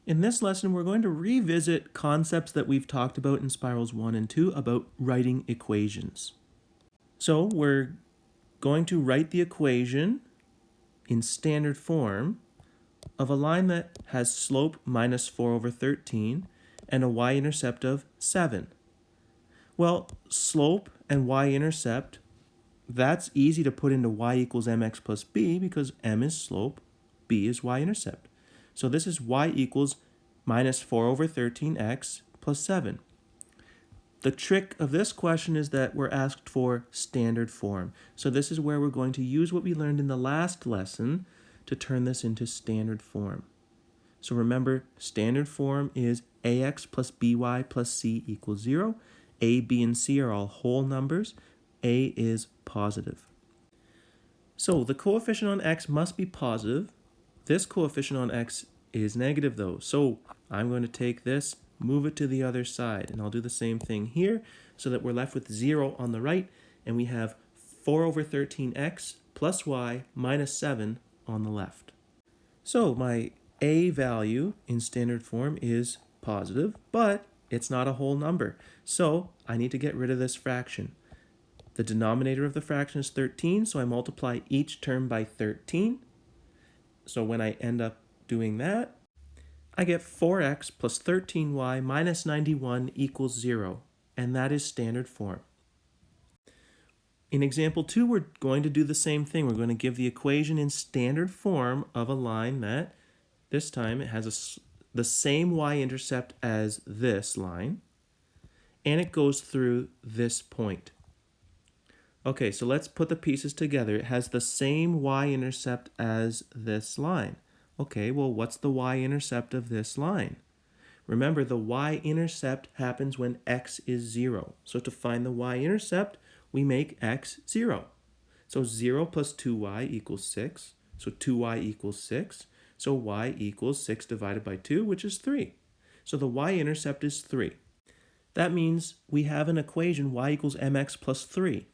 In this lesson, we're going to revisit concepts that we've talked about in spirals 1 and 2 about writing equations. So we're going to write the equation in standard form of a line that has slope minus 4 over 13 and a y-intercept of 7. Well, slope and y-intercept, that's easy to put into y equals mx plus b because m is slope, b is y-intercept. So this is y equals minus 4 over 13x plus 7. The trick of this question is that we're asked for standard form. So this is where we're going to use what we learned in the last lesson to turn this into standard form. So remember, standard form is ax plus by plus c equals 0. A, b, and c are all whole numbers. A is positive. So the coefficient on x must be positive. This coefficient on x is negative though. So I'm going to take this, move it to the other side, and I'll do the same thing here so that we're left with 0 on the right, and we have 4 over 13x plus y minus 7 on the left. So my a value in standard form is positive, but it's not a whole number. So I need to get rid of this fraction. The denominator of the fraction is 13, so I multiply each term by 13. So when I end up doing that, I get 4x plus 13y minus 91 equals 0, and that is standard form. In example 2, we're going to do the same thing. We're going to give the equation in standard form of a line that, this time, it has the same y-intercept as this line, and it goes through this point. Okay, so let's put the pieces together. It has the same y-intercept as this line. Okay, well, what's the y-intercept of this line? Remember, the y-intercept happens when x is 0. So to find the y-intercept, we make x 0. So 0 plus 2y equals 6. So 2y equals 6. So y equals 6 divided by 2, which is 3. So the y-intercept is 3. That means we have an equation y equals mx plus 3.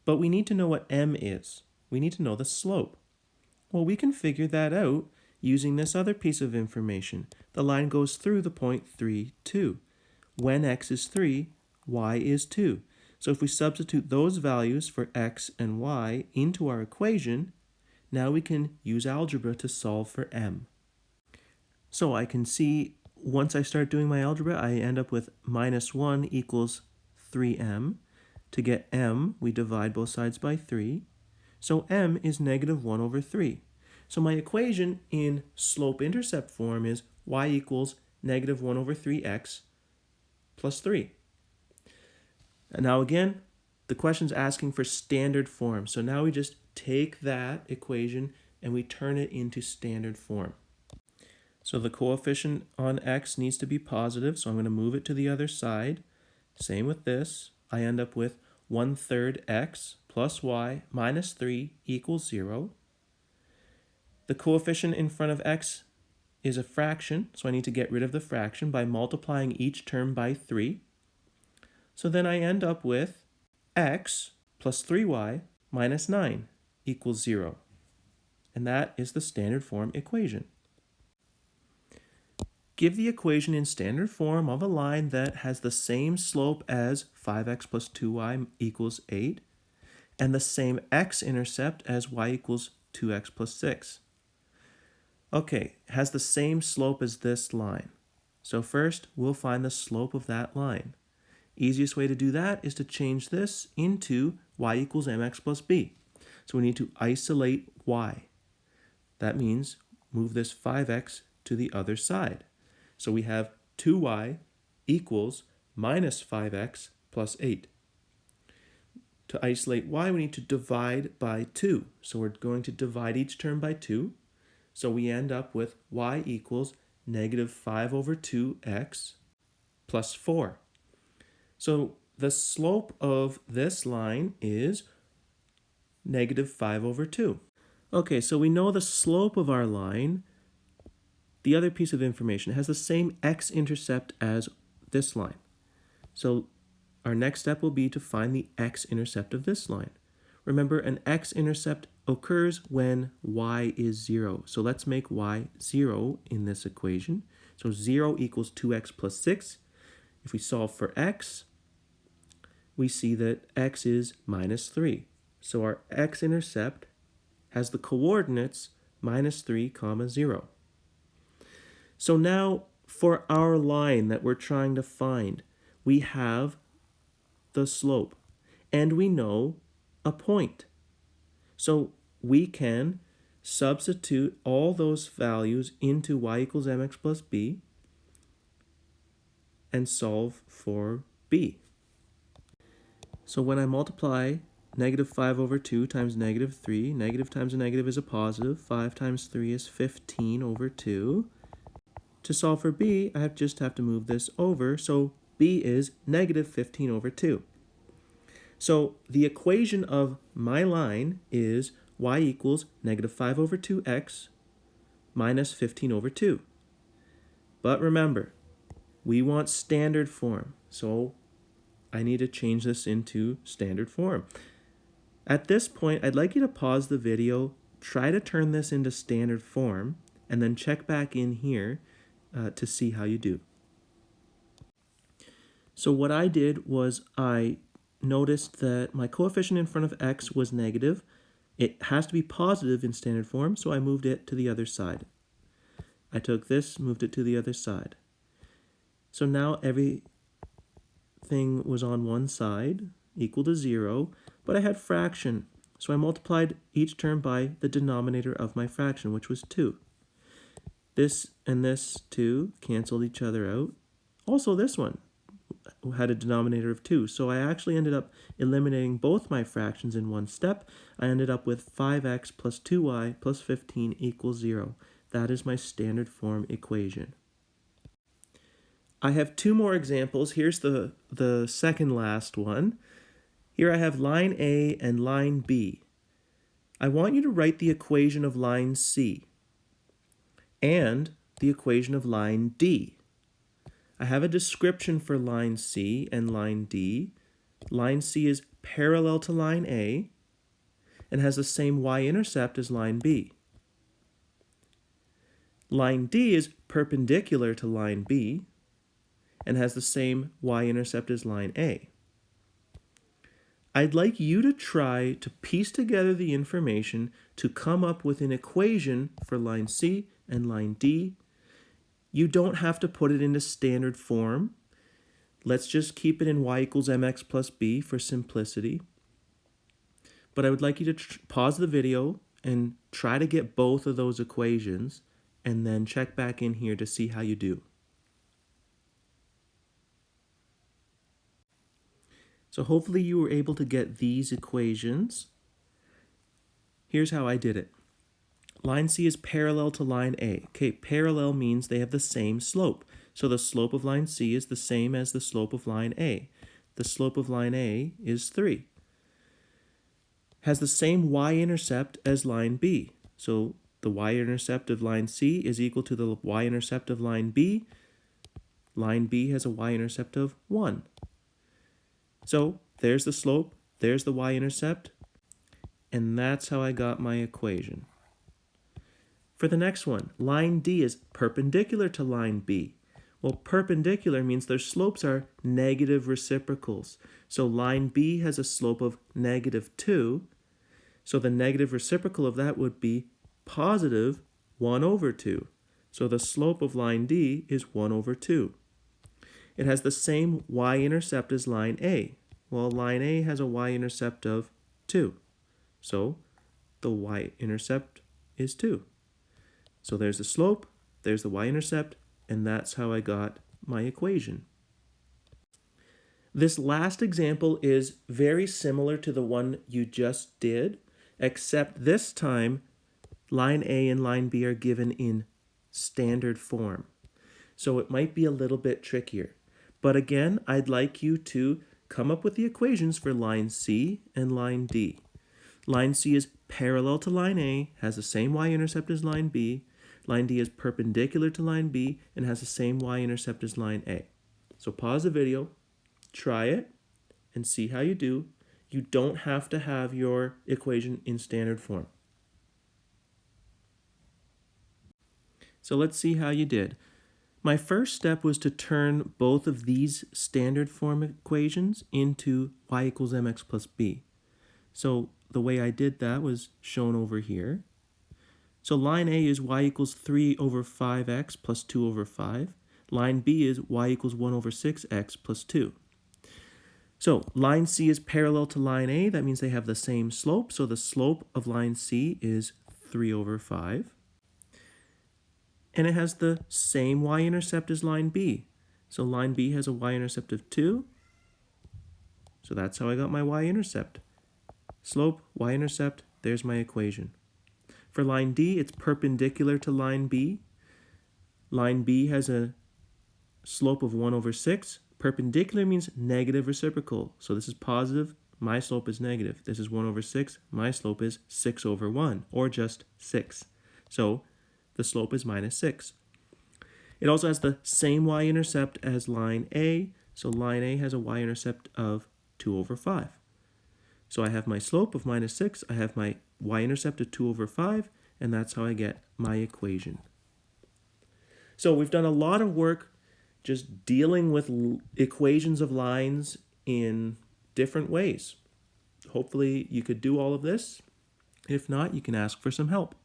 But we need to know what m is. We need to know the slope. Well, we can figure that out using this other piece of information. The line goes through the point 3, 2. When x is 3, y is 2. So if we substitute those values for x and y into our equation, now we can use algebra to solve for m. So I can see once I start doing my algebra, I end up with minus 1 equals 3m. To get m, we divide both sides by 3. So m is negative 1 over 3. So my equation in slope-intercept form is y equals negative 1 over 3x plus 3. And now again, the question's asking for standard form. So now we just take that equation and we turn it into standard form. So the coefficient on x needs to be positive, so I'm going to move it to the other side. Same with this. I end up with 1/3 x plus y minus 3 equals 0. The coefficient in front of x is a fraction, so I need to get rid of the fraction by multiplying each term by 3. So then I end up with x plus 3y minus 9 equals 0. And that is the standard form equation. Give the equation in standard form of a line that has the same slope as 5x plus 2y equals 8 and the same x-intercept as y equals 2x plus 6. Okay, it has the same slope as this line. So first, we'll find the slope of that line. Easiest way to do that is to change this into y equals mx plus b. So we need to isolate y. That means move this 5x to the other side. So we have 2y equals minus 5x plus 8. To isolate y, we need to divide by 2. So we're going to divide each term by 2. So we end up with y equals negative 5 over 2x plus 4. So the slope of this line is negative 5 over 2. Okay, so we know the slope of our line. The other piece of information has the same x-intercept as this line. So our next step will be to find the x-intercept of this line. Remember, an x-intercept occurs when y is 0. So let's make y 0 in this equation. So 0 equals 2x plus 6. If we solve for x, we see that x is minus 3. So our x-intercept has the coordinates minus 3 comma 0. So now for our line that we're trying to find, we have the slope and we know a point. So we can substitute all those values into y equals mx plus b and solve for b. So when I multiply negative 5 over 2 times negative 3, negative times a negative is a positive, 5 times 3 is 15 over 2. To solve for b, I just have to move this over, so b is negative 15 over 2. So the equation of my line is y equals negative 5 over 2x minus 15 over 2. But remember, we want standard form, so I need to change this into standard form. At this point, I'd like you to pause the video, try to turn this into standard form, and then check back in here to see how you do. So what I did was I noticed that my coefficient in front of x was negative. It has to be positive in standard form, so I moved it to the other side. I took this, moved it to the other side. So now everything was on one side, equal to 0, but I had fraction. So I multiplied each term by the denominator of my fraction, which was 2. This and this 2 canceled each other out. Also this one had a denominator of 2, so I actually ended up eliminating both my fractions in one step. I ended up with 5x plus 2y plus 15 equals 0. That is my standard form equation. I have two more examples. Here's the second last one. Here I have line A and line B. I want you to write the equation of line C and the equation of line D. I have a description for line C and line D. Line C is parallel to line A and has the same y-intercept as line B. Line D is perpendicular to line B and has the same y-intercept as line A. I'd like you to try to piece together the information to come up with an equation for line C and line D. You don't have to put it into standard form. Let's just keep it in y equals mx plus b for simplicity. But I would like you to pause the video and try to get both of those equations and then check back in here to see how you do. So hopefully you were able to get these equations. Here's how I did it. Line C is parallel to line A. Okay, parallel means they have the same slope. So the slope of line C is the same as the slope of line A. The slope of line A is 3. Has the same y-intercept as line B. So the y-intercept of line C is equal to the y-intercept of line B. Line B has a y-intercept of 1. So there's the slope, there's the y-intercept, and that's how I got my equation. For the next one, line D is perpendicular to line B. Well, perpendicular means their slopes are negative reciprocals. So line B has a slope of negative 2. So the negative reciprocal of that would be positive 1 over 2. So the slope of line D is 1 over 2. It has the same y-intercept as line A. Well, line A has a y-intercept of 2. So the y-intercept is 2. So there's the slope, there's the y-intercept, and that's how I got my equation. This last example is very similar to the one you just did, except this time line A and line B are given in standard form. So it might be a little bit trickier. But again, I'd like you to come up with the equations for line C and line D. Line C is parallel to line A, has the same y-intercept as line B. Line D is perpendicular to line B and has the same y-intercept as line A. So pause the video, try it, and see how you do. You don't have to have your equation in standard form. So let's see how you did. My first step was to turn both of these standard form equations into y equals mx plus b. So the way I did that was shown over here. So line A is y equals 3 over 5x plus 2 over 5. Line B is y equals 1 over 6x plus 2. So line C is parallel to line A. That means they have the same slope. So the slope of line C is 3 over 5. And it has the same y-intercept as line B. So line B has a y-intercept of 2. So that's how I got my y-intercept. Slope, y-intercept, there's my equation. For line D, it's perpendicular to line B. Line B has a slope of 1 over 6. Perpendicular means negative reciprocal. So this is positive, my slope is negative. This is 1 over 6, my slope is 6 over 1, or just 6. So the slope is minus 6. It also has the same y-intercept as line A, so line A has a y-intercept of 2 over 5. So I have my slope of minus 6, I have my y-intercept of 2 over 5, and that's how I get my equation. So we've done a lot of work just dealing with equations of lines in different ways. Hopefully you could do all of this. If not, you can ask for some help.